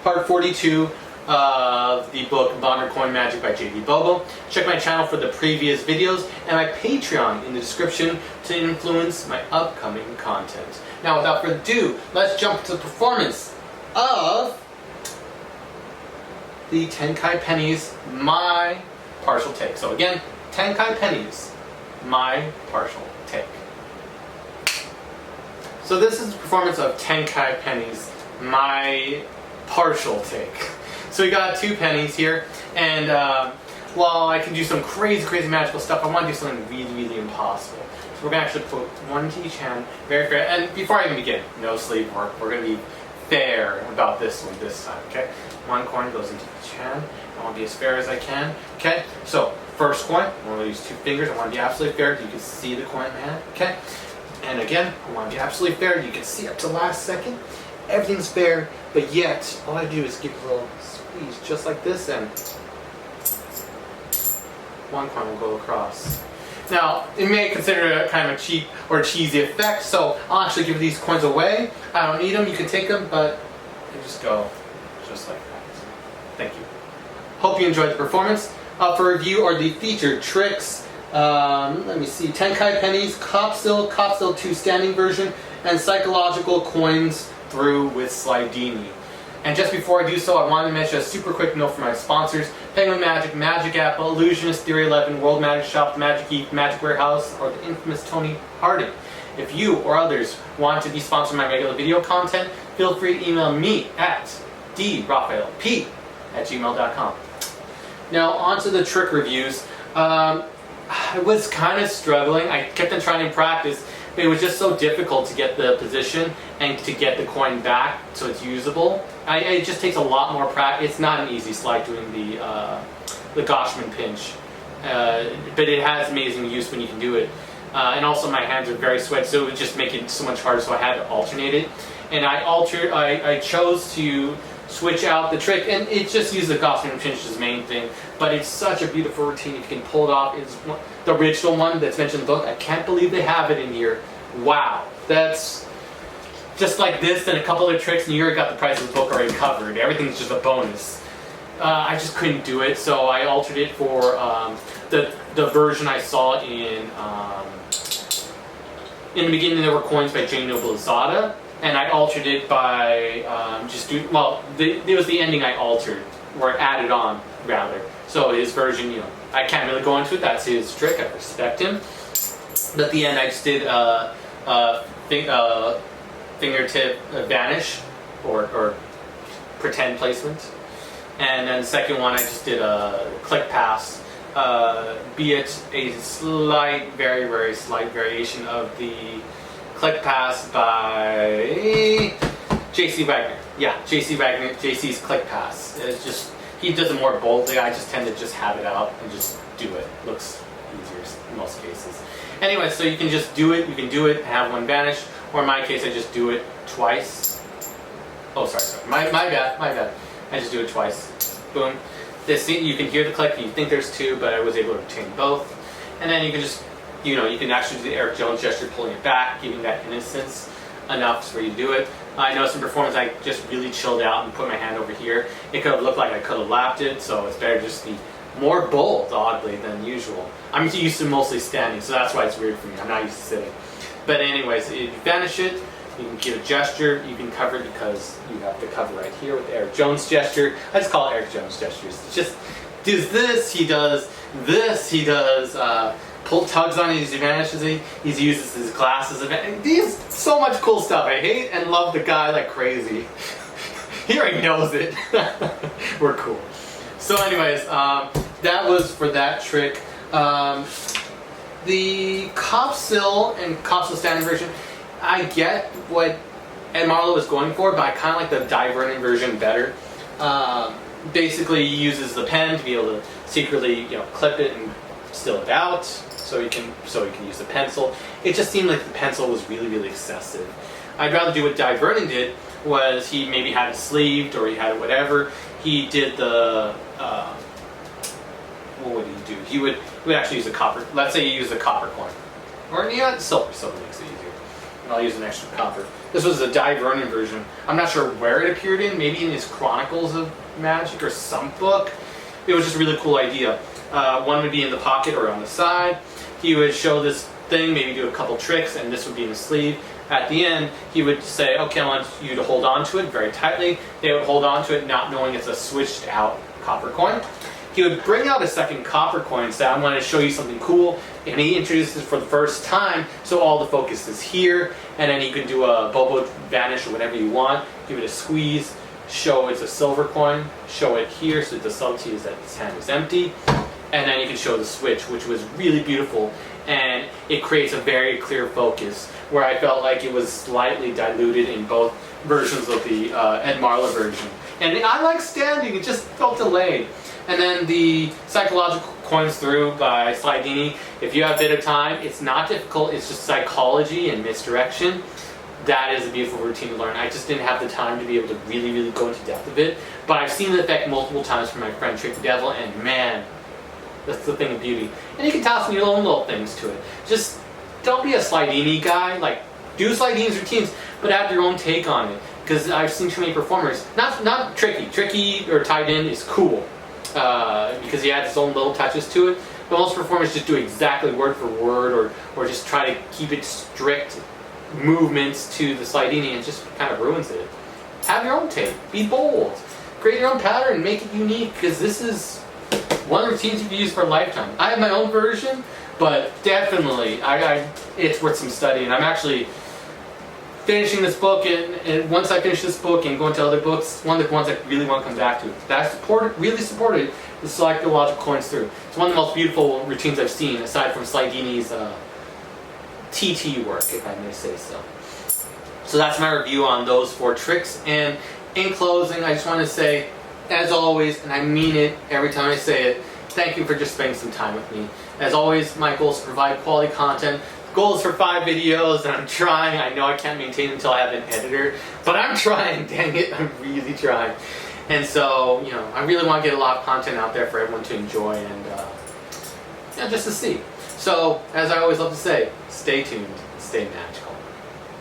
part 42 of the book Modern Coin Magic by J.D. Bobo. Check my channel for the previous videos and my Patreon in the description to influence my upcoming content. Now, without further ado, let's jump to the performance of the Tenkai Pennies, my partial take. So again, Tenkai Pennies, my partial take. So this is the performance of Tenkai Pennies, my partial take. So we got two pennies here, and while I can do some crazy magical stuff, I want to do something really impossible. So we're going to actually put one to each hand, very fair. And before I even begin, no sleep work. We're going to be fair about this one this time, okay? One coin goes into each hand. I want to be as fair as I can, okay? So, first coin, I want to use two fingers. I want to be absolutely fair. You can see the coin in my hand, okay? And again, I want to be absolutely fair. You can see up to the last second. Everything's fair, but yet, all I do is give a little squeeze just like this, and one coin will go across. Now, it may consider it kind of a cheap or cheesy effect, so I'll actually give these coins away. I don't need them, you can take them, but they just go just like that. Thank you. Hope you enjoyed the performance. Up for review are the featured tricks. Let me see, Tenkai Pennies, Copsil 2 standing version, and Psychological Coins through with Slidini. And just before I do so, I wanted to mention a super quick note for my sponsors: Penguin Magic, Magic Apple, Illusionist, Theory 11, World Magic Shop, Magic Geek, Magic Warehouse, or the infamous Tony Harding. If you or others want to be sponsored my regular video content, feel free to email me at drafaelp@gmail.com. Now, on to the trick reviews. I was kind of struggling. I kept on trying to practice, but it was just so difficult to get the position and to get the coin back so it's usable. It just takes a lot more practice. It's not an easy slide doing the Goshman pinch, but it has amazing use when you can do it. And also my hands are very sweaty, so it would just make it so much harder, so I had to alternate it. And I chose to switch out the trick, and it just uses the Goshman pinch as the main thing. But it's such a beautiful routine if you can pull it off. It's the original one that's mentioned in the book. I can't believe they have it in here. Wow, that's just like this and a couple other tricks, and you already got the price of the book already covered. Everything's just a bonus. I just couldn't do it, so I altered it for the version I saw in the beginning. There were coins by Jane Noblezada, and I altered it by it was the ending I altered, or added on rather. So his version, you know, I can't really go into it. That's his trick. I respect him. But at the end, I just did fingertip vanish or pretend placement, and then the second one I just did a click pass, be it a slight, very slight variation of the click pass by J.C. Wagner. Yeah, J.C. Wagner, J.C.'s click pass. It's just, he does it more boldly. I just tend to just have it out and just do it. Looks easier in most cases. Anyway, so you can just do it. You can do it and have one vanish. Or in my case, I just do it twice. Oh, sorry. My bad. I just do it twice. Boom. This, you can hear the click. You think there's two, but I was able to obtain both. And then you can just, you know, you can actually do the Eric Jones gesture, pulling it back, giving that innocence enough for you to do it. I noticed in performance I just really chilled out and put my hand over here. It could have looked like I could have lapped it, so it's better just to be more bold, oddly, than usual. I'm used to mostly standing, so that's why it's weird for me. I'm not used to sitting. But anyways, if you vanish it, you can give a gesture, you can cover it because you have the cover right here with the Eric Jones gesture. I just call it Eric Jones gestures. It's just does this, he does this, he does tugs on it, he vanishes it, he uses his glasses, these so much cool stuff. I hate and love the guy like crazy. He already knows it. We're cool. So anyways, that was for that trick. The Copsil and Copsil standing version, I get what Ed Marlowe was going for, but I kind of like the Divernon version better. Basically, he uses the pen to be able to secretly, you know, clip it and still it out, so he can use the pencil. It just seemed like the pencil was really excessive. I'd rather do what Divernon did, was he maybe had it sleeved or he had it whatever. He did the what would he do? He would actually use a copper. Let's say he used a copper coin, or silver makes it easier. And I'll use an extra copper. This was a Di Vernon version. I'm not sure where it appeared in, maybe in his Chronicles of Magic or some book. It was just a really cool idea. One would be in the pocket or on the side. He would show this thing, maybe do a couple tricks, and this would be in the sleeve. At the end, he would say, okay, I want you to hold on to it very tightly. They would hold on to it not knowing it's a switched out copper coin. He would bring out a second copper coin and say, I want to show you something cool. And he introduces it for the first time, so all the focus is here. And then he could do a bobo vanish or whatever you want. Give it a squeeze, show it's a silver coin, show it here so the subtlety is that his hand is empty. And then you can show the switch, which was really beautiful. And it creates a very clear focus, where I felt like it was slightly diluted in both versions of the Ed Marla version. And I like standing, it just felt delayed. And then the Psychological Coins Through by Slidini. If you have a bit of time, it's not difficult, it's just psychology and misdirection. That is a beautiful routine to learn. I just didn't have the time to be able to really go into depth of it. But I've seen the effect multiple times from my friend Trick the Devil, and man, that's the thing of beauty. And you can toss in your own little things to it. Just don't be a Slidini guy. Like, do Slidini's routines, but add your own take on it. Because I've seen too many performers. Not Tricky. Tricky or tied in is cool. Because he adds his own little touches to it. But most performers just do exactly word for word, or just try to keep it strict movements to the Slidini, and it just kind of ruins it. Have your own take. Be bold. Create your own pattern. Make it unique, because this is one of the routines you can use for a lifetime. I have my own version, but definitely it's worth some studying. I'm actually finishing this book, and once I finish this book and go into other books, one of the ones I really want to come back to that I really supported the Psychological Coins Through. It's one of the most beautiful routines I've seen, aside from Slidini's TT work, if I may say so. So that's my review on those 4 tricks. And in closing, I just want to say, as always, and I mean it every time I say it, thank you for just spending some time with me. As always, my goal is to provide quality content. The goal is for 5 videos, and I'm trying. I know I can't maintain until I have an editor, but I'm trying, dang it, I'm really trying. And so, you know, I really want to get a lot of content out there for everyone to enjoy and just to see. So, as I always love to say, stay tuned, stay magical.